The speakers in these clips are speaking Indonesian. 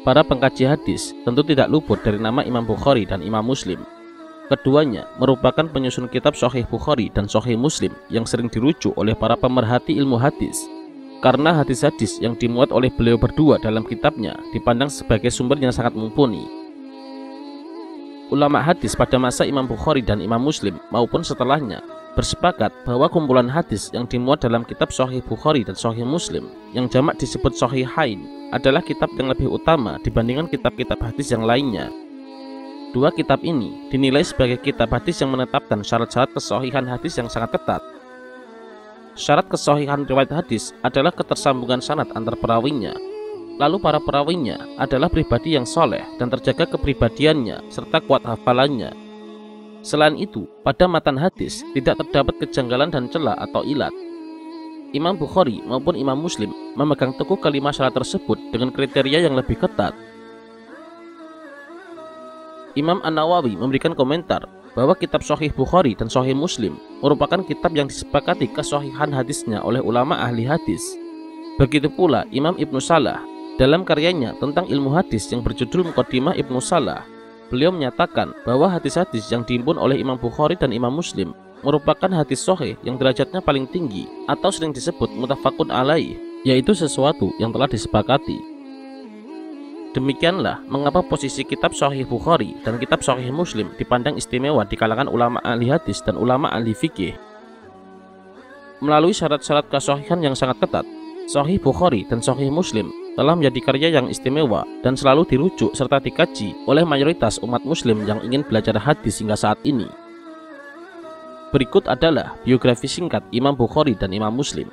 Para pengkaji hadis tentu tidak luput dari nama Imam Bukhari dan Imam Muslim. Keduanya merupakan penyusun kitab Sahih Bukhari dan Sahih Muslim yang sering dirujuk oleh para pemerhati ilmu hadis, karena hadis-hadis yang dimuat oleh beliau berdua dalam kitabnya dipandang sebagai sumber yang sangat mumpuni. Ulama hadis pada masa Imam Bukhari dan Imam Muslim maupun setelahnya bersepakat bahwa kumpulan hadis yang dimuat dalam kitab Sahih Bukhari dan Sahih Muslim yang jamak disebut Sahihain adalah kitab yang lebih utama dibandingkan kitab-kitab hadis yang lainnya. Dua kitab ini dinilai sebagai kitab hadis yang menetapkan syarat-syarat kesahihan hadis yang sangat ketat. Syarat kesahihan riwayat hadis adalah ketersambungan sanad antar perawinya. Lalu para perawinya adalah pribadi yang soleh dan terjaga kepribadiannya serta kuat hafalannya. Selain itu, pada matan hadis tidak terdapat kejanggalan dan celah atau ilat. Imam Bukhari maupun Imam Muslim memegang teguh kelima syarat tersebut dengan kriteria yang lebih ketat. Imam An-Nawawi memberikan komentar bahwa kitab Sahih Bukhari dan Sahih Muslim merupakan kitab yang disepakati kesahihan hadisnya oleh ulama ahli hadis. Begitu pula Imam Ibnu Salah dalam karyanya tentang ilmu hadis yang berjudul Muqaddimah Ibnu Salah. Beliau menyatakan bahwa hadis-hadis yang dihimpun oleh Imam Bukhari dan Imam Muslim merupakan hadis sahih yang derajatnya paling tinggi atau sering disebut muttafaqun alaih, yaitu sesuatu yang telah disepakati. Demikianlah mengapa posisi kitab Sahih Bukhari dan kitab Sahih Muslim dipandang istimewa di kalangan ulama ahli hadis dan ulama ahli fikih. Melalui syarat-syarat kesahihan yang sangat ketat, Sahih Bukhari dan Sahih Muslim telah menjadi karya yang istimewa dan selalu dirujuk serta dikaji oleh mayoritas umat muslim yang ingin belajar hadis hingga saat ini. Berikut adalah biografi singkat Imam Bukhari dan Imam Muslim.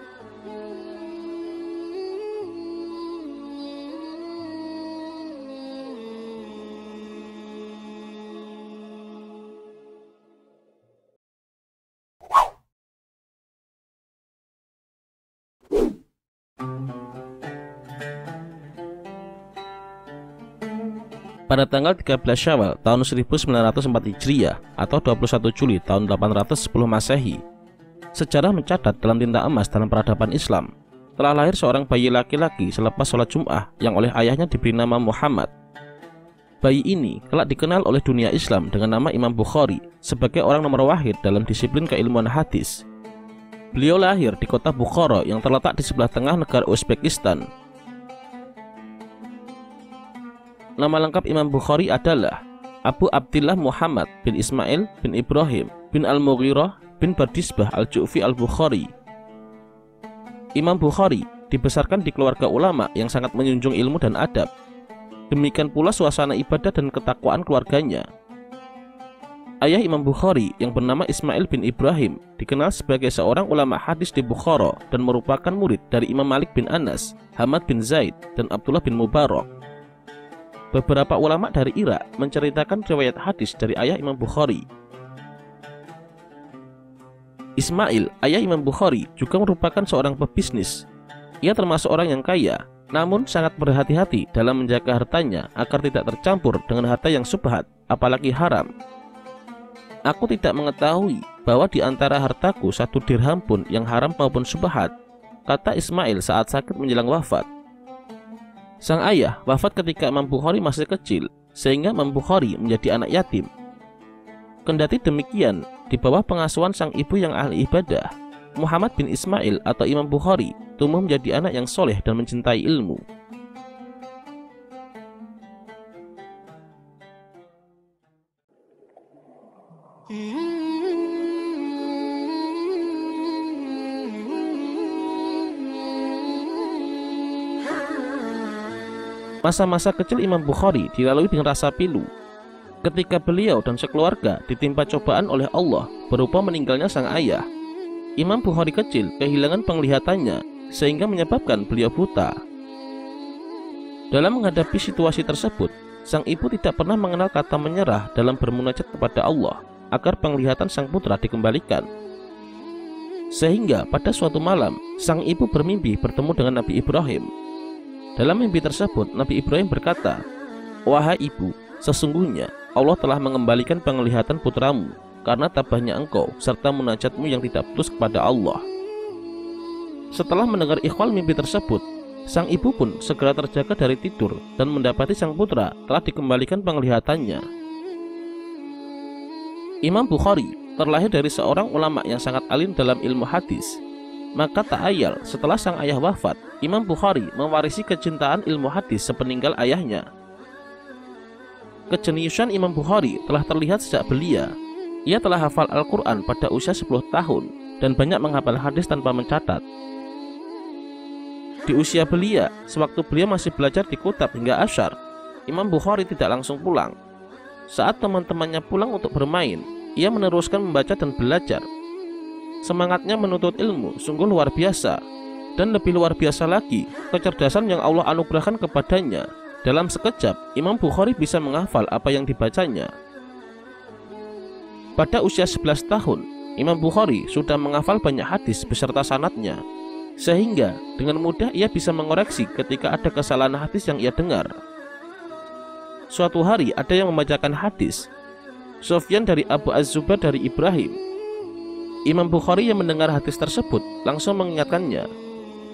Pada tanggal 13 Syawal tahun 1904 Hijriah atau 21 Juli tahun 810 Masehi, sejarah mencatat dalam tinta emas dalam peradaban Islam telah lahir seorang bayi laki-laki selepas sholat Jum'ah yang oleh ayahnya diberi nama Muhammad. Bayi ini kelak dikenal oleh dunia Islam dengan nama Imam Bukhari sebagai orang nomor wahid dalam disiplin keilmuan hadis. Beliau lahir di kota Bukhara yang terletak di sebelah tengah negara Uzbekistan. Nama lengkap Imam Bukhari adalah Abu Abdillah Muhammad bin Ismail bin Ibrahim bin Al-Mughirah bin Bardisbah Al-Ju'fi Al-Bukhari. Imam Bukhari dibesarkan di keluarga ulama yang sangat menjunjung ilmu dan adab. Demikian pula suasana ibadah dan ketakwaan keluarganya. Ayah Imam Bukhari yang bernama Ismail bin Ibrahim dikenal sebagai seorang ulama hadis di Bukhara dan merupakan murid dari Imam Malik bin Anas, Hamad bin Zaid, dan Abdullah bin Mubarak. Beberapa ulama dari Irak menceritakan riwayat hadis dari ayah Imam Bukhari. Ismail, ayah Imam Bukhari, juga merupakan seorang pebisnis. Ia termasuk orang yang kaya, namun sangat berhati-hati dalam menjaga hartanya agar tidak tercampur dengan harta yang subhat, apalagi haram. Aku tidak mengetahui bahwa di antara hartaku 1 dirham pun yang haram maupun subhat, kata Ismail saat sakit menjelang wafat. Sang ayah wafat ketika Imam Bukhari masih kecil, sehingga Imam Bukhari menjadi anak yatim. Kendati demikian, di bawah pengasuhan sang ibu yang ahli ibadah, Muhammad bin Ismail atau Imam Bukhari tumbuh menjadi anak yang soleh dan mencintai ilmu. Masa-masa kecil Imam Bukhari dilalui dengan rasa pilu. Ketika beliau dan sekeluarga ditimpa cobaan oleh Allah berupa meninggalnya sang ayah, Imam Bukhari kecil kehilangan penglihatannya sehingga menyebabkan beliau buta. Dalam menghadapi situasi tersebut, sang ibu tidak pernah mengenal kata menyerah dalam bermunajat kepada Allah agar penglihatan sang putra dikembalikan. Sehingga pada suatu malam, sang ibu bermimpi bertemu dengan Nabi Ibrahim. Dalam mimpi tersebut, Nabi Ibrahim berkata, "Wahai ibu, sesungguhnya Allah telah mengembalikan penglihatan putramu karena tabahnya engkau serta munajatmu yang tidak putus kepada Allah." Setelah mendengar ikhwal mimpi tersebut, sang ibu pun segera terjaga dari tidur dan mendapati sang putra telah dikembalikan penglihatannya. Imam Bukhari terlahir dari seorang ulama yang sangat alim dalam ilmu hadis. Maka tak ayal setelah sang ayah wafat, Imam Bukhari mewarisi kecintaan ilmu hadis sepeninggal ayahnya. Kejeniusan Imam Bukhari telah terlihat sejak belia. Ia telah hafal Al-Quran pada usia 10 tahun dan banyak menghafal hadis tanpa mencatat. Di usia belia, sewaktu beliau masih belajar di Kutab hingga Asyar, Imam Bukhari tidak langsung pulang. Saat teman-temannya pulang untuk bermain, ia meneruskan membaca dan belajar. Semangatnya menuntut ilmu sungguh luar biasa, dan lebih luar biasa lagi kecerdasan yang Allah anugerahkan kepadanya. Dalam sekejap, Imam Bukhari bisa menghafal apa yang dibacanya. Pada usia 11 tahun, Imam Bukhari sudah menghafal banyak hadis beserta sanadnya, sehingga dengan mudah ia bisa mengoreksi ketika ada kesalahan hadis yang ia dengar. Suatu hari ada yang membacakan hadis Sufyan dari Abu Az-Zubair dari Ibrahim. Imam Bukhari yang mendengar hadis tersebut langsung mengingatkannya,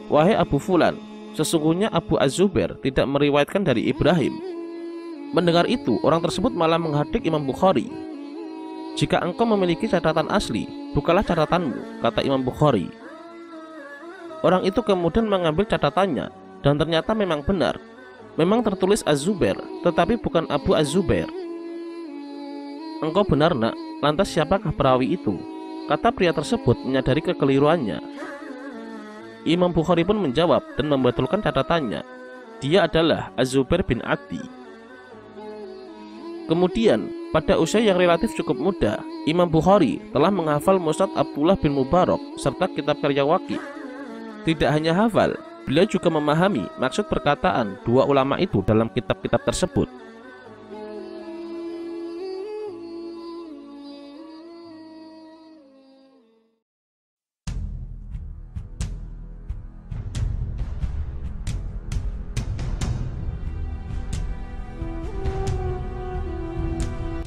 "Wahai Abu Fulan, sesungguhnya Abu Az-Zubair tidak meriwayatkan dari Ibrahim." Mendengar itu, orang tersebut malah menghadik Imam Bukhari. "Jika engkau memiliki catatan asli, bukalah catatanmu," kata Imam Bukhari. Orang itu kemudian mengambil catatannya, dan ternyata memang benar. Memang tertulis Az-Zubair, tetapi bukan Abu Az-Zubair. "Engkau benar, nak. Lantas siapakah perawi itu?" kata pria tersebut menyadari kekeliruannya. Imam Bukhari pun menjawab dan membetulkan catatannya. Dia adalah Az-Zubair bin Adi. Kemudian, pada usia yang relatif cukup muda, Imam Bukhari telah menghafal Musnad Abdullah bin Mubarak serta kitab karya Waqi'. Tidak hanya hafal, beliau juga memahami maksud perkataan dua ulama itu dalam kitab-kitab tersebut.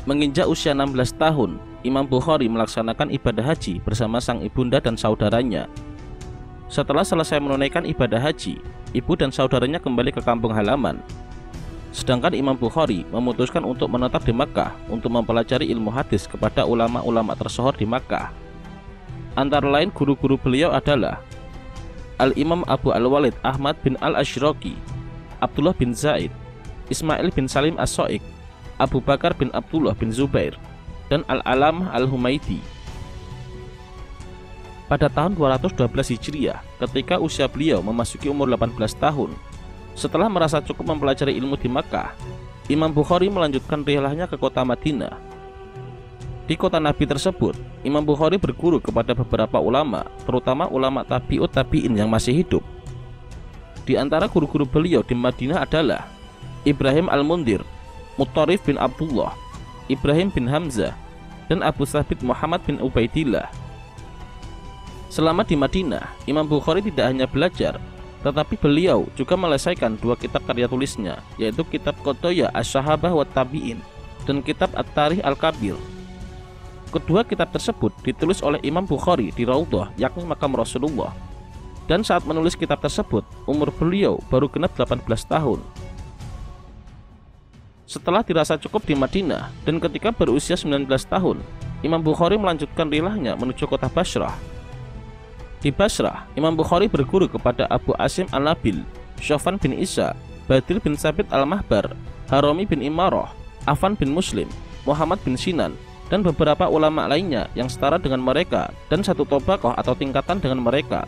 Menginjak usia 16 tahun, Imam Bukhari melaksanakan ibadah haji bersama sang ibunda dan saudaranya. Setelah selesai menunaikan ibadah haji, ibu dan saudaranya kembali ke kampung halaman. Sedangkan Imam Bukhari memutuskan untuk menetap di Makkah untuk mempelajari ilmu hadis kepada ulama-ulama tersohor di Makkah. Antara lain guru-guru beliau adalah Al-Imam Abu Al-Walid Ahmad bin Al-Ashraqi, Abdullah bin Zaid, Ismail bin Salim As-So'ik, Abu Bakar bin Abdullah bin Zubair, dan Al-Alamah Al-Humaidi. Pada tahun 212 Hijriah, ketika usia beliau memasuki umur 18 tahun, setelah merasa cukup mempelajari ilmu di Makkah, Imam Bukhari melanjutkan rihlahnya ke kota Madinah. Di kota Nabi tersebut, Imam Bukhari berguru kepada beberapa ulama, terutama ulama tabi'ut tabi'in yang masih hidup. Di antara guru-guru beliau di Madinah adalah Ibrahim Al-Mundhir, Muttarif bin Abdullah, Ibrahim bin Hamzah, dan Abu Thabit Muhammad bin Ubaidillah. Selama di Madinah, Imam Bukhari tidak hanya belajar, tetapi beliau juga menyelesaikan dua kitab karya tulisnya, yaitu kitab Qadaya Asy-Syahabah wa Tabi'in dan kitab At-Tarikh Al-Kabir. Kedua kitab tersebut ditulis oleh Imam Bukhari di Raudhah, yakni makam Rasulullah. Dan saat menulis kitab tersebut, umur beliau baru genap 18 tahun. Setelah dirasa cukup di Madinah dan ketika berusia 19 tahun, Imam Bukhari melanjutkan rihlahnya menuju kota Basrah. Di Basrah, Imam Bukhari berguru kepada Abu Asim Al-Nabil, Syafwan bin Isa, Badr bin Sabit Al-Mahbar, Harami bin Imarah, Affan bin Muslim, Muhammad bin Sinan, dan beberapa ulama lainnya yang setara dengan mereka dan satu tabaqah atau tingkatan dengan mereka.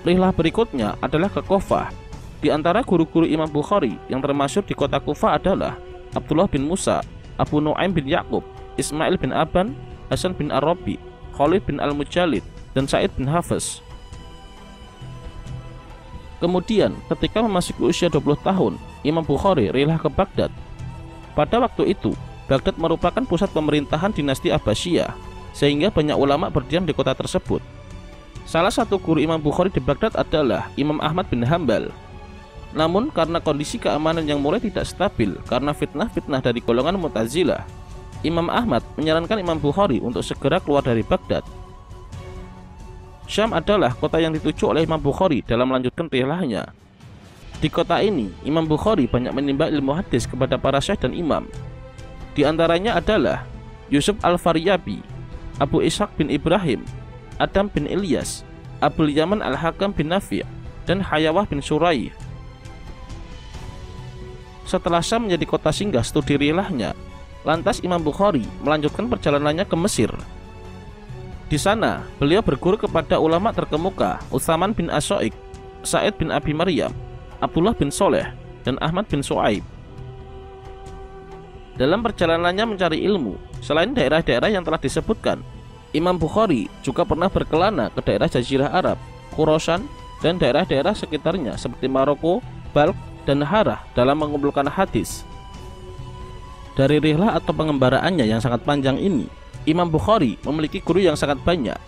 Rihlah berikutnya adalah ke Kufah. Di antara guru-guru Imam Bukhari yang termasyhur di kota Kufah adalah Abdullah bin Musa, Abu Nu'aim bin Ya'qub, Ismail bin Aban, Hasan bin Arabi, Khalid bin Al-Mujallid, dan Sa'id bin Hafiz. Kemudian, ketika memasuki usia 20 tahun, Imam Bukhari rihlah ke Baghdad. Pada waktu itu, Baghdad merupakan pusat pemerintahan dinasti Abbasiyah, sehingga banyak ulama berdiam di kota tersebut. Salah satu guru Imam Bukhari di Baghdad adalah Imam Ahmad bin Hambal. Namun, karena kondisi keamanan yang mulai tidak stabil karena fitnah-fitnah dari golongan Mu'tazilah, Imam Ahmad menyarankan Imam Bukhari untuk segera keluar dari Baghdad. Syam adalah kota yang dituju oleh Imam Bukhari dalam melanjutkan rihlahnya. Di kota ini, Imam Bukhari banyak menimba ilmu hadis kepada para syekh dan imam. Di antaranya adalah Yusuf Al-Faryabi, Abu Ishaq bin Ibrahim, Adam bin Ilyas, Abul Yaman Al-Hakam bin Nafi', dan Hayawah bin Suraih. Setelah Syam menjadi kota singgah studi rihlahnya, lantas Imam Bukhari melanjutkan perjalanannya ke Mesir. Di sana, beliau berguru kepada ulama terkemuka Utsman bin As-Sa'id, Sa'id bin Abi Maryam, Abdullah bin Soleh, dan Ahmad bin Su'aib. Dalam perjalanannya mencari ilmu, selain daerah-daerah yang telah disebutkan, Imam Bukhari juga pernah berkelana ke daerah Jazirah Arab, Khurasan, dan daerah-daerah sekitarnya seperti Maroko, Balkh, dan Harah dalam mengumpulkan hadis. Dari rihlah atau pengembaraannya yang sangat panjang ini, Imam Bukhari memiliki guru yang sangat banyak.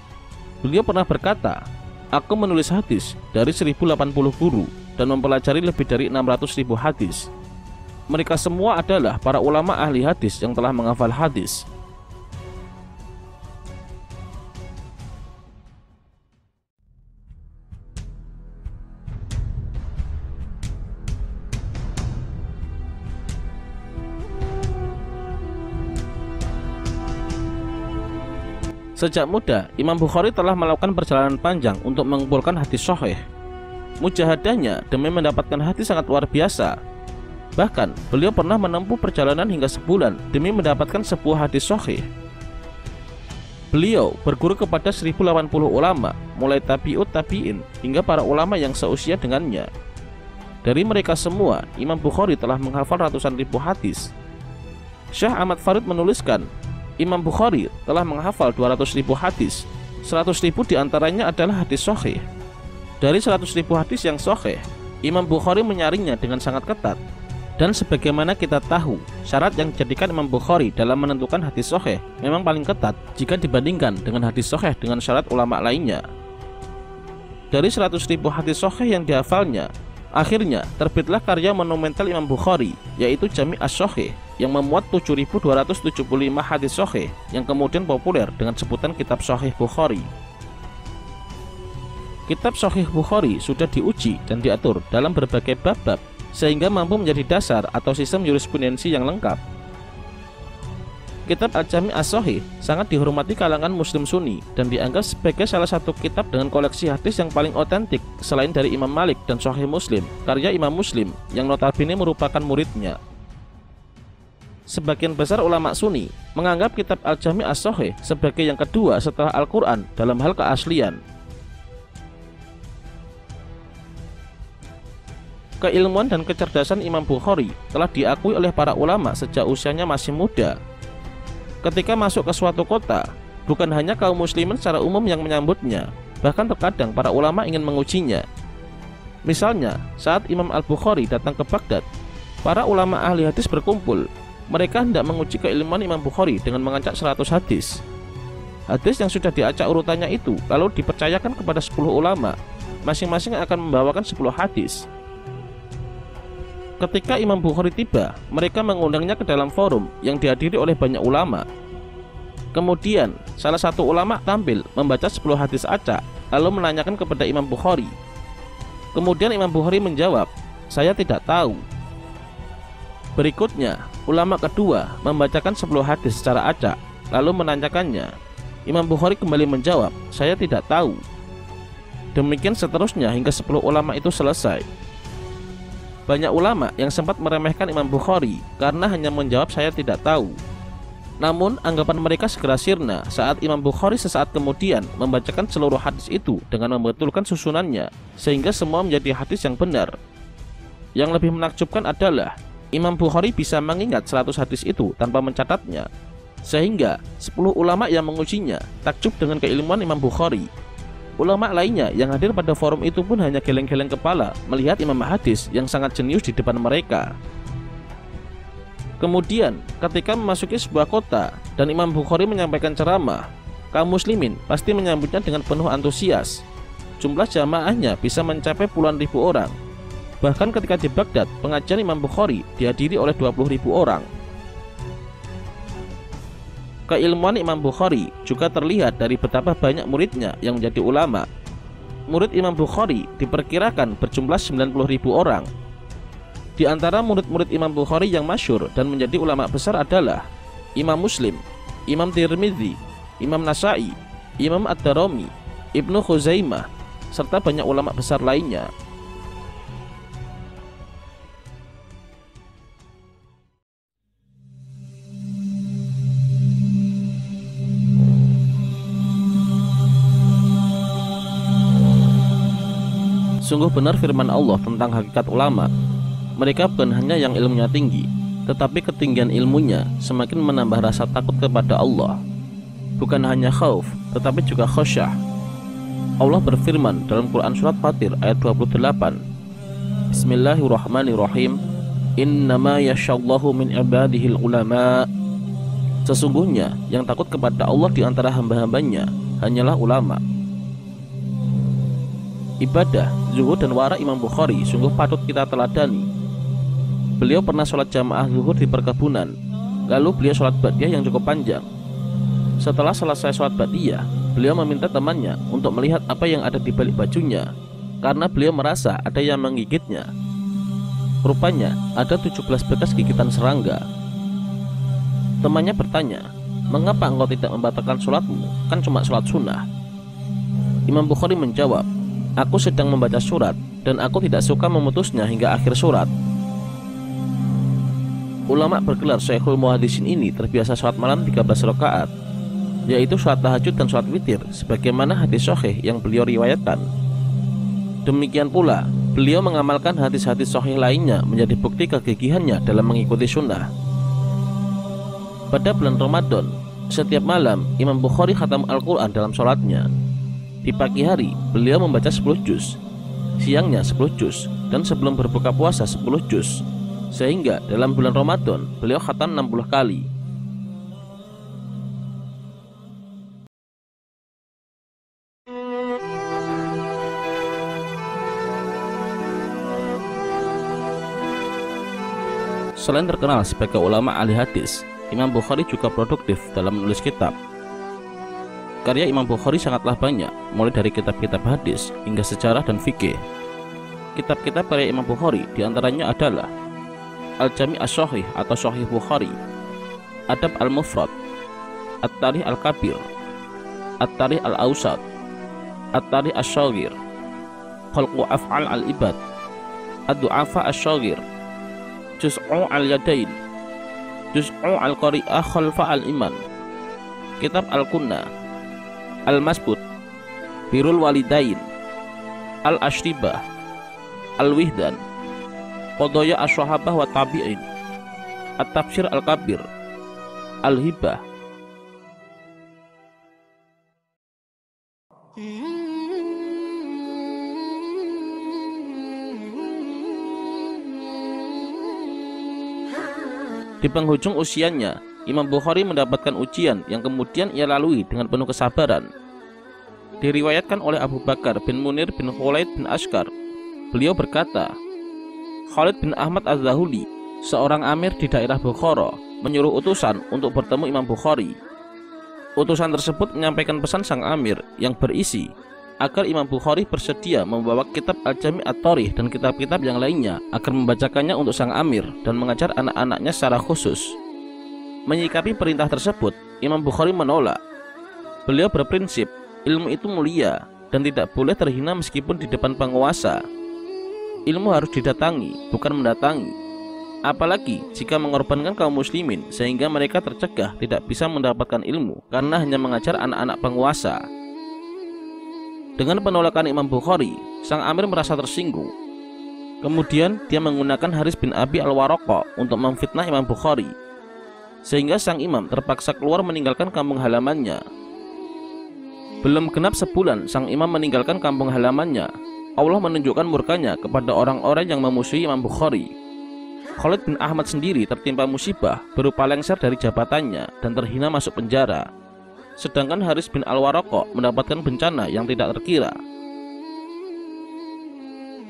Beliau pernah berkata, "Aku menulis hadis dari 1080 guru dan mempelajari lebih dari 600.000 hadis. Mereka semua adalah para ulama ahli hadis yang telah menghafal hadis." Sejak muda, Imam Bukhari telah melakukan perjalanan panjang untuk mengumpulkan hadis sahih. Mujahadahnya demi mendapatkan hadis sangat luar biasa. Bahkan, beliau pernah menempuh perjalanan hingga sebulan demi mendapatkan sebuah hadis sahih. Beliau berguru kepada 1080 ulama, mulai tabi'ut tabi'in hingga para ulama yang seusia dengannya. Dari mereka semua, Imam Bukhari telah menghafal ratusan ribu hadis. Syekh Ahmad Farid menuliskan, Imam Bukhari telah menghafal 200.000 hadis. 100.000 diantaranya adalah hadis sahih. Dari 100.000 hadis yang sahih, Imam Bukhari menyaringnya dengan sangat ketat. Dan sebagaimana kita tahu, syarat yang dijadikan Imam Bukhari dalam menentukan hadis sahih memang paling ketat jika dibandingkan dengan hadis sahih dengan syarat ulama lainnya. Dari 100.000 hadis sahih yang dihafalnya, akhirnya terbitlah karya monumental Imam Bukhari, yaitu Jami' As-Sahih, yang memuat 7.275 hadis sahih yang kemudian populer dengan sebutan Kitab Sahih Bukhari. Kitab Sahih Bukhari sudah diuji dan diatur dalam berbagai bab-bab sehingga mampu menjadi dasar atau sistem jurisprudensi yang lengkap. Kitab Al-Jami' As-Sahih sangat dihormati kalangan Muslim Sunni dan dianggap sebagai salah satu kitab dengan koleksi hadis yang paling otentik selain dari Imam Malik dan Sahih Muslim, karya Imam Muslim yang notabene merupakan muridnya. Sebagian besar ulama Sunni menganggap kitab Al-Jami' As-Sahih sebagai yang kedua setelah Al-Quran dalam hal keaslian. Keilmuan dan kecerdasan Imam Bukhari telah diakui oleh para ulama sejak usianya masih muda. Ketika masuk ke suatu kota, bukan hanya kaum muslimin secara umum yang menyambutnya, bahkan terkadang para ulama ingin mengujinya. Misalnya, saat Imam Al-Bukhari datang ke Baghdad, para ulama ahli hadis berkumpul. Mereka hendak menguji keilmuan Imam Bukhari dengan mengacak 100 hadis. Hadis yang sudah diacak urutannya itu lalu dipercayakan kepada 10 ulama. Masing-masing akan membawakan 10 hadis. Ketika Imam Bukhari tiba, mereka mengundangnya ke dalam forum yang dihadiri oleh banyak ulama. Kemudian, salah satu ulama tampil membaca 10 hadis acak, lalu menanyakan kepada Imam Bukhari. Kemudian Imam Bukhari menjawab, "Saya tidak tahu." Berikutnya, ulama kedua membacakan 10 hadis secara acak, lalu menanyakannya. Imam Bukhari kembali menjawab, "Saya tidak tahu." Demikian seterusnya hingga 10 ulama itu selesai. Banyak ulama yang sempat meremehkan Imam Bukhari karena hanya menjawab "saya tidak tahu." Namun, anggapan mereka segera sirna saat Imam Bukhari sesaat kemudian membacakan seluruh hadis itu dengan membetulkan susunannya, sehingga semua menjadi hadis yang benar. Yang lebih menakjubkan adalah Imam Bukhari bisa mengingat 100 hadis itu tanpa mencatatnya, sehingga 10 ulama yang mengujinya takjub dengan keilmuan Imam Bukhari. Ulama lainnya yang hadir pada forum itu pun hanya geleng-geleng kepala melihat imam hadis yang sangat jenius di depan mereka. Kemudian, ketika memasuki sebuah kota dan Imam Bukhari menyampaikan ceramah, kaum muslimin pasti menyambutnya dengan penuh antusias. Jumlah jamaahnya bisa mencapai puluhan ribu orang. Bahkan ketika di Baghdad, pengajian Imam Bukhari dihadiri oleh 20.000 orang. Keilmuan Imam Bukhari juga terlihat dari betapa banyak muridnya yang menjadi ulama. Murid Imam Bukhari diperkirakan berjumlah 90.000 orang. Di antara murid-murid Imam Bukhari yang masyhur dan menjadi ulama besar adalah Imam Muslim, Imam Tirmidzi, Imam Nasai, Imam Ad-Darimi, Ibnu Khuzaimah, serta banyak ulama besar lainnya. Sungguh benar firman Allah tentang hakikat ulama. Mereka bukan hanya yang ilmunya tinggi, tetapi ketinggian ilmunya semakin menambah rasa takut kepada Allah. Bukan hanya khauf, tetapi juga khasyah. Allah berfirman dalam Quran Surat Fatir ayat 28, Bismillahirrahmanirrahim, Innama yasyallahu min ibadihil ulama. Sesungguhnya yang takut kepada Allah di antara hamba-hambanya hanyalah ulama. Ibadah, zuhud dan wara Imam Bukhari sungguh patut kita teladani. Beliau pernah sholat jamaah zuhur di perkebunan, lalu beliau sholat ba'diyah yang cukup panjang. Setelah selesai sholat ba'diyah, beliau meminta temannya untuk melihat apa yang ada di balik bajunya, karena beliau merasa ada yang menggigitnya. Rupanya ada 17 bekas gigitan serangga. Temannya bertanya, mengapa engkau tidak membatalkan sholatmu? Kan cuma sholat sunnah. Imam Bukhari menjawab, aku sedang membaca surat dan aku tidak suka memutusnya hingga akhir surat. Ulama bergelar Syekhul Muhaddisin ini terbiasa sholat malam 13 rakaat, yaitu sholat tahajud dan sholat witir, sebagaimana hadis sahih yang beliau riwayatkan. Demikian pula, beliau mengamalkan hadis-hadis sahih lainnya menjadi bukti kegigihannya dalam mengikuti sunnah. Pada bulan Ramadan, setiap malam Imam Bukhari khatam Al-Quran dalam sholatnya. Di pagi hari, beliau membaca 10 juz, siangnya 10 juz, dan sebelum berbuka puasa 10 juz. Sehingga dalam bulan Ramadan, beliau khatam 60 kali. Selain terkenal sebagai ulama ahli hadis, Imam Bukhari juga produktif dalam menulis kitab. Karya Imam Bukhari sangatlah banyak, mulai dari kitab-kitab hadis hingga sejarah dan fikih. Kitab-kitab karya Imam Bukhari diantaranya adalah Al-Jami' As-Sahih atau Sahih Bukhari, Adab Al-Mufrad, At-Tarikh Al-Kabir, At-Tarikh Al-Awsat, At-Tarikh As-Shaghir, Khalqu Af'al Al-Ibad, Ad-Du'afa As-Shaghir, Juz'u Al-Yadain, Juz'u Al-Qari'ah Khalfa Al-Iman, Kitab Al-Kunna, Al-Masbud, Birrul Walidain, Al-Ashribah, Al-Wihdan, Qadaya Asy-Syahabah wa Tabi'in, At-Tafsir Al-Kabir, Al-Hibah. Di penghujung usianya, Imam Bukhari mendapatkan ujian yang kemudian ia lalui dengan penuh kesabaran. Diriwayatkan oleh Abu Bakar bin Munir bin Khulaid bin Ashkar, beliau berkata, Khalid bin Ahmad Az-Zahuli, seorang amir di daerah Bukhara, menyuruh utusan untuk bertemu Imam Bukhari. Utusan tersebut menyampaikan pesan sang amir yang berisi agar Imam Bukhari bersedia membawa kitab Al-Jami' At-Tarikh dan kitab-kitab yang lainnya agar membacakannya untuk sang amir dan mengajar anak-anaknya secara khusus. Menyikapi perintah tersebut, Imam Bukhari menolak. Beliau berprinsip, ilmu itu mulia dan tidak boleh terhina meskipun di depan penguasa. Ilmu harus didatangi, bukan mendatangi. Apalagi jika mengorbankan kaum muslimin sehingga mereka tercegah tidak bisa mendapatkan ilmu karena hanya mengajar anak-anak penguasa. Dengan penolakan Imam Bukhari, sang amir merasa tersinggung. Kemudian dia menggunakan Haris bin Abi Al-Waraqah untuk memfitnah Imam Bukhari, sehingga sang imam terpaksa keluar meninggalkan kampung halamannya. Belum genap sebulan sang imam meninggalkan kampung halamannya, Allah menunjukkan murkanya kepada orang-orang yang memusuhi Imam Bukhari. Khalid bin Ahmad sendiri tertimpa musibah berupa lengser dari jabatannya dan terhina masuk penjara. Sedangkan Haris bin Al-Waraqah mendapatkan bencana yang tidak terkira.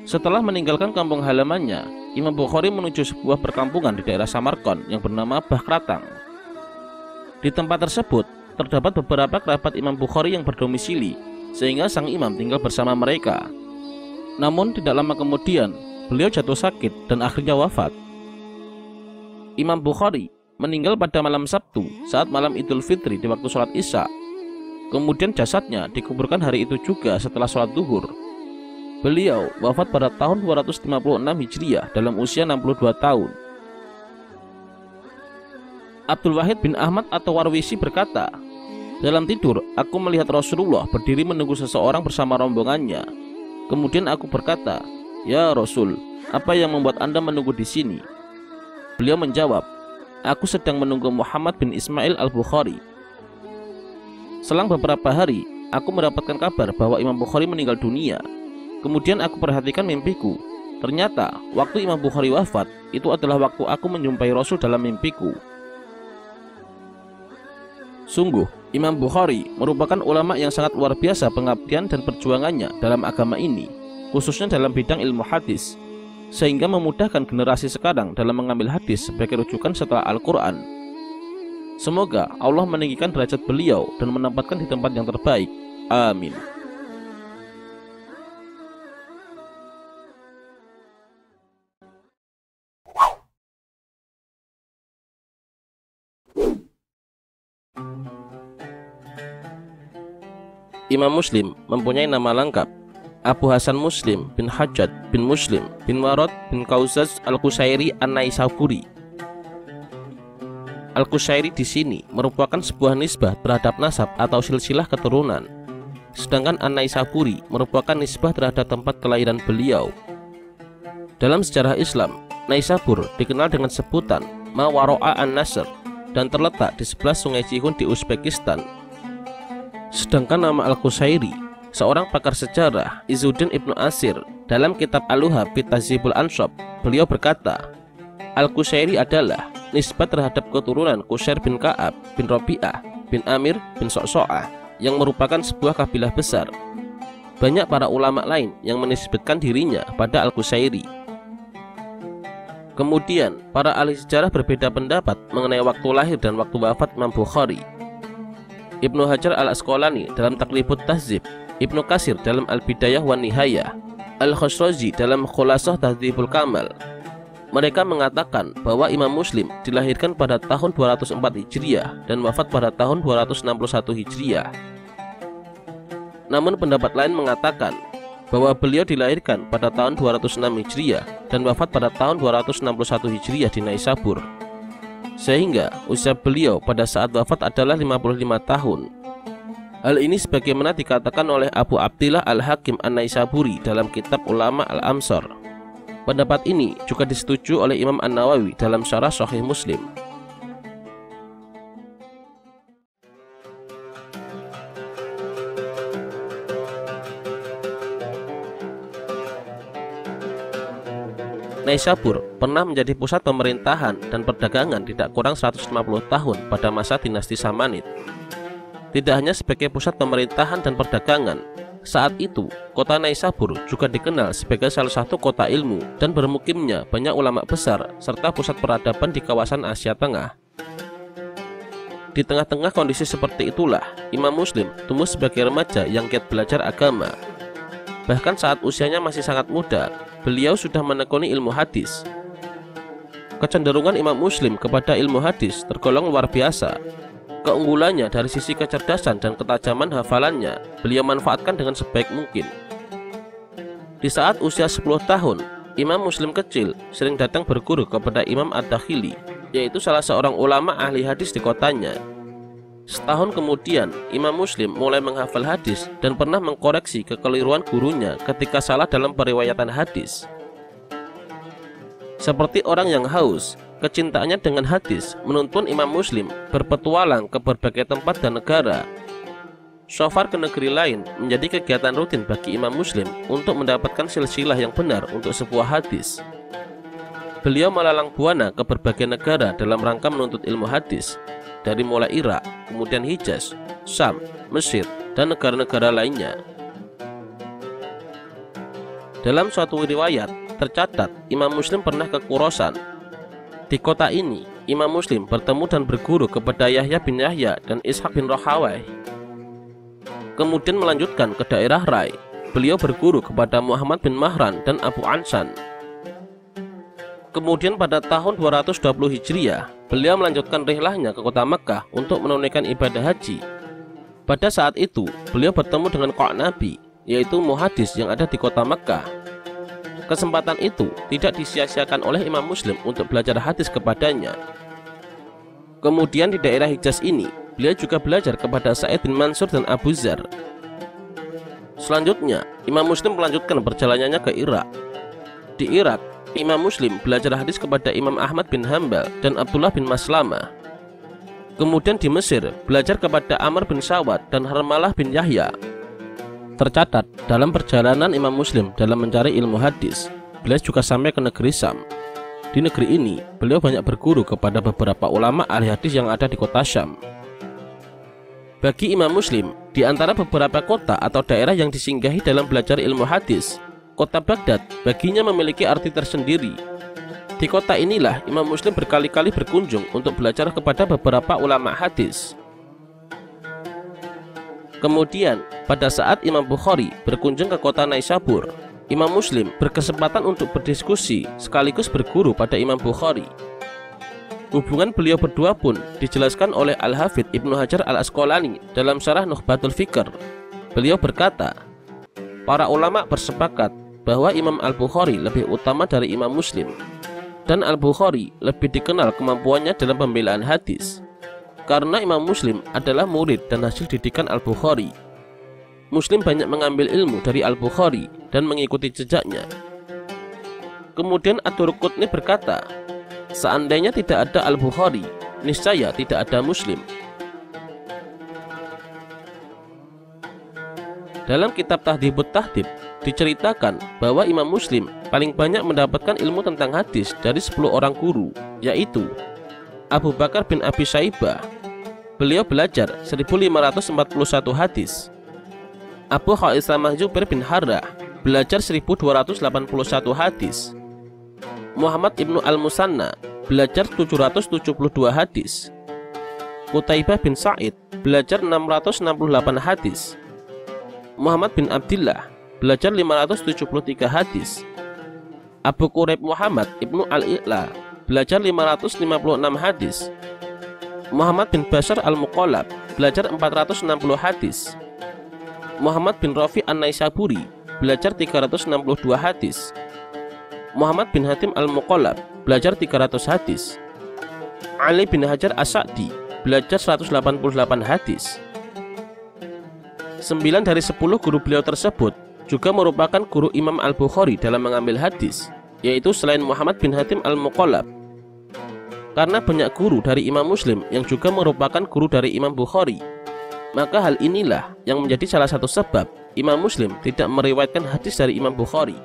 Setelah meninggalkan kampung halamannya, Imam Bukhari menuju sebuah perkampungan di daerah Samarkand yang bernama Bahkratang. Di Di tempat tersebut terdapat beberapa kerabat Imam Bukhari yang berdomisili, sehingga sang imam tinggal bersama mereka. Namun tidak lama kemudian beliau jatuh sakit dan akhirnya wafat. Imam Bukhari meninggal pada malam Sabtu saat malam Idul Fitri di waktu sholat Isya. Kemudian jasadnya dikuburkan hari itu juga setelah sholat duhur. Beliau wafat pada tahun 256 Hijriah dalam usia 62 tahun. Abdul Wahid bin Ahmad atau Warwisi berkata, "Dalam tidur aku melihat Rasulullah berdiri menunggu seseorang bersama rombongannya. Kemudian aku berkata, 'Ya Rasul, apa yang membuat Anda menunggu di sini?' Beliau menjawab, 'Aku sedang menunggu Muhammad bin Ismail al-Bukhari.' Selang beberapa hari, aku mendapatkan kabar bahwa Imam Bukhari meninggal dunia. Kemudian aku perhatikan mimpiku. Ternyata waktu Imam Bukhari wafat, itu adalah waktu aku menjumpai Rasul dalam mimpiku." Sungguh, Imam Bukhari merupakan ulama yang sangat luar biasa pengabdian dan perjuangannya dalam agama ini, khususnya dalam bidang ilmu hadis, sehingga memudahkan generasi sekarang dalam mengambil hadis sebagai rujukan setelah Al-Quran. Semoga Allah meninggikan derajat beliau dan menempatkan di tempat yang terbaik. Amin. Imam Muslim mempunyai nama lengkap Abu Hasan Muslim bin Hajjaj bin Muslim bin Warad bin Kauzaz Al-Qushairi An-Naisaburi. Al-Qushairi di sini merupakan sebuah nisbah terhadap nasab atau silsilah keturunan, sedangkan An-Naisaburi merupakan nisbah terhadap tempat kelahiran beliau. Dalam sejarah Islam, Naisabur dikenal dengan sebutan Mawaro'a An-Nasr dan terletak di sebelah Sungai Cihun di Uzbekistan. Sedangkan nama Al-Qushairi, seorang pakar sejarah Izzuddin Ibnu Asir, dalam kitab Al-Luhab fi Tahdzibul Ansab, beliau berkata, Al-Qushairi adalah nisbat terhadap keturunan Qushair bin Ka'ab bin Rabi'ah bin Amir bin So'so'ah yang merupakan sebuah kabilah besar. Banyak para ulama lain yang menisbatkan dirinya pada Al-Qushairi. Kemudian, para ahli sejarah berbeda pendapat mengenai waktu lahir dan waktu wafat Imam Bukhari. Ibnu Hajar al-Asqalani dalam Taqribut Tahdzib, Ibnu Katsir dalam Al-Bidayah wan Nihayah, Al-Khosrozi dalam Khulasah Tahdzibul Kamal. Mereka mengatakan bahwa Imam Muslim dilahirkan pada tahun 204 Hijriah dan wafat pada tahun 261 Hijriah. Namun pendapat lain mengatakan bahwa beliau dilahirkan pada tahun 206 Hijriah dan wafat pada tahun 261 Hijriah di Naisabur, sehingga usia beliau pada saat wafat adalah 55 tahun. Hal ini sebagaimana dikatakan oleh Abu Abdillah Al-Hakim An-Naisaburi dalam kitab Ulama Al-Amsar. Pendapat ini juga disetujui oleh Imam An-Nawawi dalam Syarah Sahih Muslim. Naisabur pernah menjadi pusat pemerintahan dan perdagangan tidak kurang 150 tahun pada masa dinasti Samanid. Tidak hanya sebagai pusat pemerintahan dan perdagangan, saat itu kota Naisabur juga dikenal sebagai salah satu kota ilmu dan bermukimnya banyak ulama besar serta pusat peradaban di kawasan Asia Tengah. Di tengah-tengah kondisi seperti itulah Imam Muslim tumbuh sebagai remaja yang giat belajar agama. Bahkan saat usianya masih sangat muda, beliau sudah menekuni ilmu hadis. Kecenderungan Imam Muslim kepada ilmu hadis tergolong luar biasa. Keunggulannya dari sisi kecerdasan dan ketajaman hafalannya, beliau manfaatkan dengan sebaik mungkin. Di saat usia 10 tahun, Imam Muslim kecil sering datang berguru kepada Imam Ad-Dakhili, yaitu salah seorang ulama ahli hadis di kotanya. Setahun kemudian, Imam Muslim mulai menghafal hadis dan pernah mengkoreksi kekeliruan gurunya ketika salah dalam periwayatan hadis. Seperti orang yang haus, kecintaannya dengan hadis menuntun Imam Muslim berpetualang ke berbagai tempat dan negara. Safar ke negeri lain menjadi kegiatan rutin bagi Imam Muslim untuk mendapatkan silsilah yang benar untuk sebuah hadis. Beliau melalang buana ke berbagai negara dalam rangka menuntut ilmu hadis, dari mulai Irak, kemudian Hijaz, Syam, Mesir, dan negara-negara lainnya. Dalam suatu riwayat tercatat Imam Muslim pernah ke Khurasan. Di kota ini, Imam Muslim bertemu dan berguru kepada Yahya bin Yahya dan Ishaq bin Rahawai. Kemudian melanjutkan ke daerah Rai. Beliau berguru kepada Muhammad bin Mahran dan Abu Ansan. Kemudian pada tahun 220 Hijriah, beliau melanjutkan rihlahnya ke kota Mekkah untuk menunaikan ibadah haji. Pada saat itu, beliau bertemu dengan Qa'nabi, yaitu muhadis yang ada di kota Mekkah. Kesempatan itu tidak disia-siakan oleh Imam Muslim untuk belajar hadis kepadanya. Kemudian di daerah Hijaz ini, beliau juga belajar kepada Sa'id bin Mansur dan Abu Zar. Selanjutnya, Imam Muslim melanjutkan perjalanannya ke Irak. Di Irak, Imam Muslim belajar hadis kepada Imam Ahmad bin Hambal dan Abdullah bin Maslamah. Kemudian di Mesir, belajar kepada Amr bin Sawad dan Harmalah bin Yahya. Tercatat dalam perjalanan Imam Muslim dalam mencari ilmu hadis, beliau juga sampai ke negeri Syam. Di negeri ini, beliau banyak berguru kepada beberapa ulama ahli hadis yang ada di kota Syam. Bagi Imam Muslim, di antara beberapa kota atau daerah yang disinggahi dalam belajar ilmu hadis, kota Baghdad baginya memiliki arti tersendiri. Di kota inilah Imam Muslim berkali-kali berkunjung untuk belajar kepada beberapa ulama hadis. Kemudian, pada saat Imam Bukhari berkunjung ke kota Naisabur, Imam Muslim berkesempatan untuk berdiskusi sekaligus berguru pada Imam Bukhari. Hubungan beliau berdua pun dijelaskan oleh Al-Hafidh Ibnu Hajar Al-Asqalani dalam Syarah Nukhbatul Fikr. Beliau berkata, para ulama bersepakat bahwa Imam Al-Bukhari lebih utama dari Imam Muslim, dan Al-Bukhari lebih dikenal kemampuannya dalam pembelaan hadis, karena Imam Muslim adalah murid dan hasil didikan Al-Bukhari. Muslim banyak mengambil ilmu dari Al-Bukhari dan mengikuti jejaknya. Kemudian Ad-Durqutni berkata, seandainya tidak ada Al-Bukhari, niscaya tidak ada Muslim. Dalam kitab Tahdhibut Tahdhib diceritakan bahwa Imam Muslim paling banyak mendapatkan ilmu tentang hadis dari 10 orang guru, yaitu Abu Bakar bin Abi Syaibah. Beliau belajar 1541 hadis. Abu Khaisamah Zubair bin Harrah belajar 1281 hadis. Muhammad ibnu Al-Musanna belajar 772 hadis. Qutaibah bin Sa'id belajar 668 hadis. Muhammad bin Abdillah belajar 573 hadis. Abu Quraib Muhammad ibnu Al-I'la belajar 556 hadis. Muhammad bin Bashar Al-Muqallab belajar 460 hadis. Muhammad bin Rafi An-Naisaburi belajar 362 hadis. Muhammad bin Hatim Al-Muqallab belajar 300 hadis. Ali bin Hajar As-Sa'di belajar 188 hadis. 9 dari 10 guru beliau tersebut juga merupakan guru Imam Al-Bukhari dalam mengambil hadis, yaitu selain Muhammad bin Hatim Al-Muqallab. Karena banyak guru dari Imam Muslim yang juga merupakan guru dari Imam Bukhari, maka hal inilah yang menjadi salah satu sebab Imam Muslim tidak meriwayatkan hadis dari Imam Bukhari.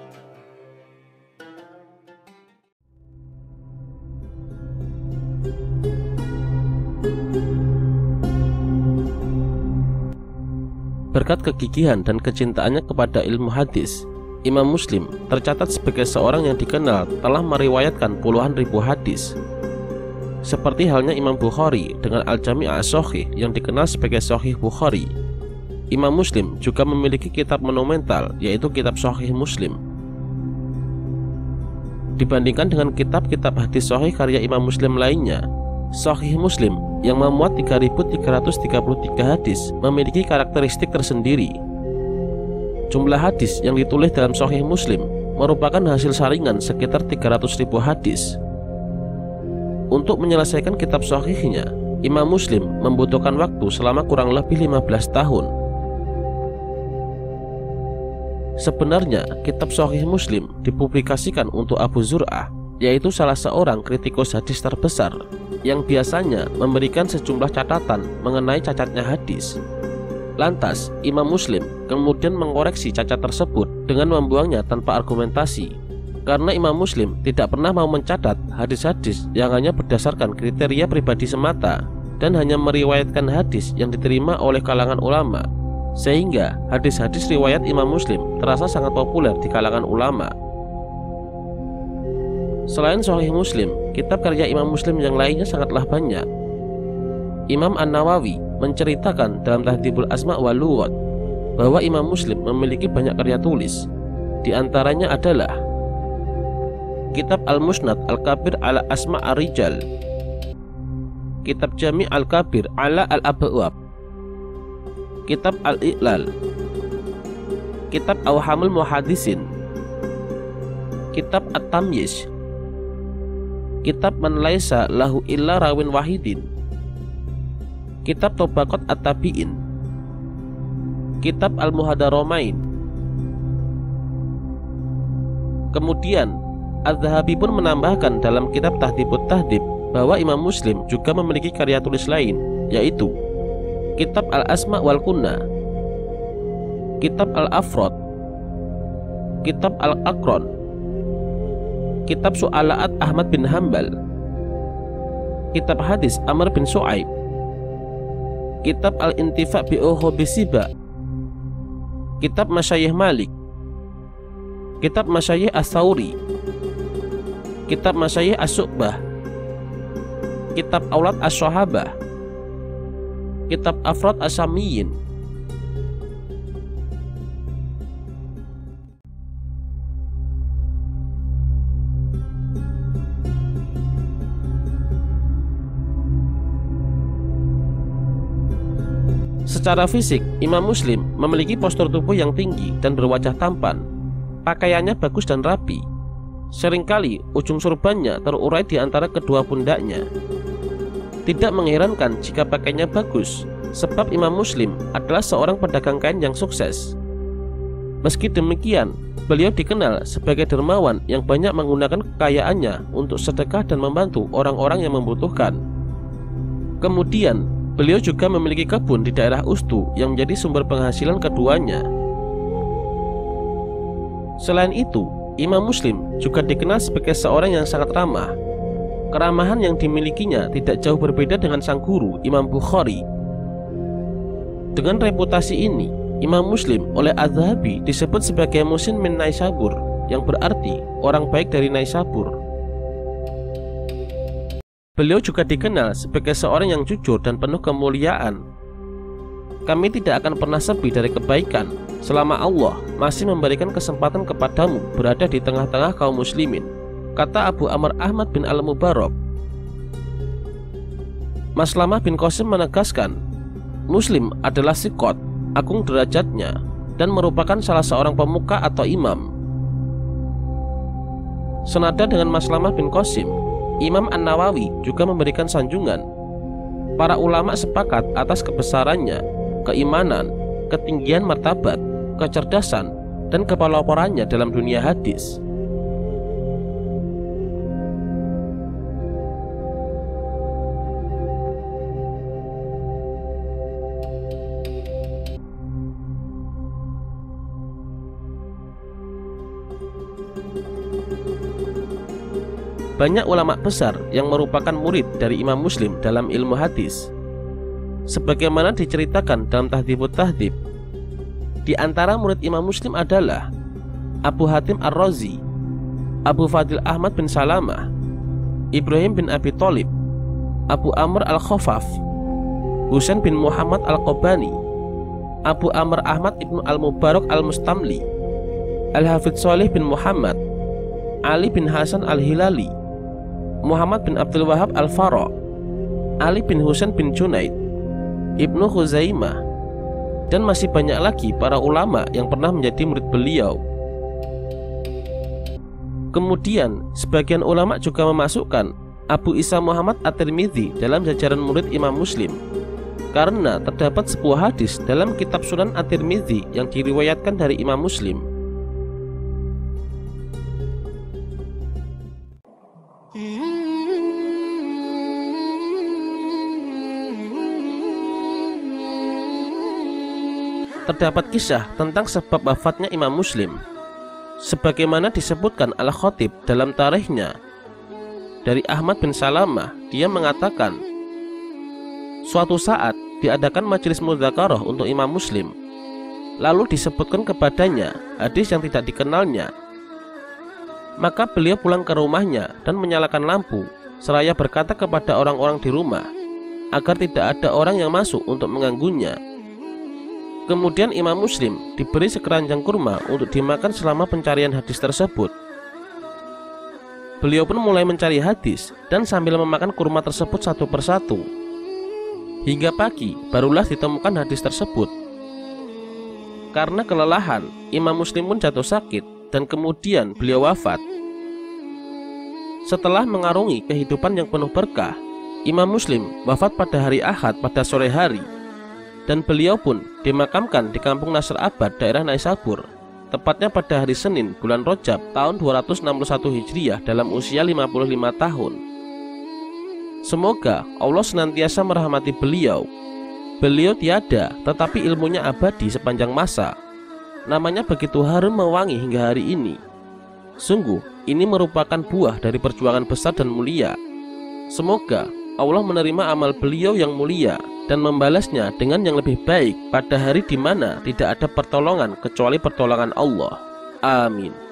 Berkat kegigihan dan kecintaannya kepada ilmu hadis, Imam Muslim tercatat sebagai seorang yang dikenal telah meriwayatkan puluhan ribu hadis. Seperti halnya Imam Bukhari dengan Al-Jami' As-Shahih yang dikenal sebagai Sahih Bukhari, Imam Muslim juga memiliki kitab monumental, yaitu kitab Sahih Muslim. Dibandingkan dengan kitab-kitab hadis sahih karya Imam Muslim lainnya, Sahih Muslim yang memuat 3.333 hadis memiliki karakteristik tersendiri. Jumlah hadis yang ditulis dalam Sahih Muslim merupakan hasil saringan sekitar 300.000 hadis. Untuk menyelesaikan kitab sahihnya, Imam Muslim membutuhkan waktu selama kurang lebih 15 tahun. Sebenarnya, kitab Sahih Muslim dipublikasikan untuk Abu Zur'ah, yaitu salah seorang kritikus hadis terbesar yang biasanya memberikan sejumlah catatan mengenai cacatnya hadis. Lantas, Imam Muslim kemudian mengoreksi cacat tersebut dengan membuangnya tanpa argumentasi. Karena Imam Muslim tidak pernah mau mencatat hadis-hadis yang hanya berdasarkan kriteria pribadi semata dan hanya meriwayatkan hadis yang diterima oleh kalangan ulama, sehingga hadis-hadis riwayat Imam Muslim terasa sangat populer di kalangan ulama. Selain Sahih Muslim, kitab karya Imam Muslim yang lainnya sangatlah banyak. Imam An-Nawawi menceritakan dalam Tahdhibul Asma' wal Lughat bahwa Imam Muslim memiliki banyak karya tulis. Di antaranya adalah Kitab Al-Musnad Al-Kabir ala Asma' Ar-Rijal, Kitab Jami' Al-Kabir ala Al-Abwab, Kitab Al-Iqlal, Kitab Awhamul Muhaddisin, Kitab At-Tamyiz, Kitab Man Laisa Lahu Illa Rawin Wahidin, Kitab Tabaqat At-Tabi'in, Kitab Al-Muhadaramain. Kemudian Az-Zahabi pun menambahkan dalam kitab Tahdhibut Tahdhib bahwa Imam Muslim juga memiliki karya tulis lain, yaitu Kitab Al-Asma' wal Kunna, Kitab Al-Afrad, Kitab Al-Aqran, Kitab Su'alaat Ahmad bin Hanbal, Kitab Hadis Amr bin Su'aib, Kitab Al-Intifa' bi Uhubisiba, Kitab Masyayikh Malik, Kitab Masyayikh As-Sauri, Kitab Masyayikh As-Su'bah, Kitab Aulad As-Sahabah, Kitab Afrad As-Samiyin. Secara fisik, Imam Muslim memiliki postur tubuh yang tinggi dan berwajah tampan. Pakaiannya bagus dan rapi. Seringkali ujung surbannya terurai di antara kedua pundaknya. Tidak mengherankan jika pakaiannya bagus, sebab Imam Muslim adalah seorang pedagang kain yang sukses. Meski demikian, beliau dikenal sebagai dermawan yang banyak menggunakan kekayaannya untuk sedekah dan membantu orang-orang yang membutuhkan. Kemudian, beliau juga memiliki kebun di daerah Ustu yang menjadi sumber penghasilan keduanya. Selain itu, Imam Muslim juga dikenal sebagai seorang yang sangat ramah. Keramahan yang dimilikinya tidak jauh berbeda dengan sang guru, Imam Bukhari. Dengan reputasi ini, Imam Muslim oleh Az-Zahabi disebut sebagai Muhsin min Naisabur, yang berarti orang baik dari Naisabur. Beliau juga dikenal sebagai seorang yang jujur dan penuh kemuliaan. Kami tidak akan pernah sepi dari kebaikan selama Allah masih memberikan kesempatan kepadamu berada di tengah-tengah kaum muslimin, kata Abu Amr Ahmad bin Al-Mubarak. Maslamah bin Qasim menegaskan, Muslim adalah siqat, agung derajatnya, dan merupakan salah seorang pemuka atau imam. Senada dengan Maslamah bin Qasim, Imam An-Nawawi juga memberikan sanjungan. Para ulama sepakat atas kebesarannya, keimanan, ketinggian martabat, kecerdasan, dan kepeloporannya dalam dunia hadis. Banyak ulama besar yang merupakan murid dari Imam Muslim dalam ilmu hadis. Sebagaimana diceritakan dalam Tahdhibut Tahdhib, di antara murid Imam Muslim adalah Abu Hatim Ar-Razi, Abu Fadil Ahmad bin Salamah, Ibrahim bin Abi Thalib, Abu Amr Al-Khaffaf, Husain bin Muhammad Al-Qobani, Abu Amr Ahmad ibnu Al-Mubarak Al-Mustamli, Al-Hafidz Shalih bin Muhammad, Ali bin Hasan Al-Hilali, Muhammad bin Abdul Wahab Al-Farra, Ali bin Husain bin Junaid, Ibnu Khuzaimah, dan masih banyak lagi para ulama yang pernah menjadi murid beliau. Kemudian, sebagian ulama juga memasukkan Abu Isa Muhammad At-Tirmidzi dalam jajaran murid Imam Muslim, karena terdapat sebuah hadis dalam kitab Sunan At-Tirmidzi yang diriwayatkan dari Imam Muslim. Terdapat kisah tentang sebab wafatnya Imam Muslim, sebagaimana disebutkan Al-Khatib dalam tarikhnya. Dari Ahmad bin Salamah, dia mengatakan, suatu saat diadakan majelis mudzakarah untuk Imam Muslim. Lalu disebutkan kepadanya hadis yang tidak dikenalnya. Maka beliau pulang ke rumahnya dan menyalakan lampu, seraya berkata kepada orang-orang di rumah agar tidak ada orang yang masuk untuk mengganggunya. Kemudian Imam Muslim diberi sekeranjang kurma untuk dimakan selama pencarian hadis tersebut. Beliau pun mulai mencari hadis dan sambil memakan kurma tersebut satu persatu. Hingga pagi barulah ditemukan hadis tersebut. Karena kelelahan, Imam Muslim pun jatuh sakit dan kemudian beliau wafat. Setelah mengarungi kehidupan yang penuh berkah, Imam Muslim wafat pada hari Ahad pada sore hari, dan beliau pun dimakamkan di kampung Nasr Abad, daerah Naisabur, tepatnya pada hari Senin bulan Rajab tahun 261 Hijriah dalam usia 55 tahun. Semoga Allah senantiasa merahmati beliau. Beliau tiada, tetapi ilmunya abadi sepanjang masa. Namanya begitu harum mewangi hingga hari ini. Sungguh, ini merupakan buah dari perjuangan besar dan mulia. Semoga Allah menerima amal beliau yang mulia dan membalasnya dengan yang lebih baik pada hari di mana tidak ada pertolongan kecuali pertolongan Allah. Amin.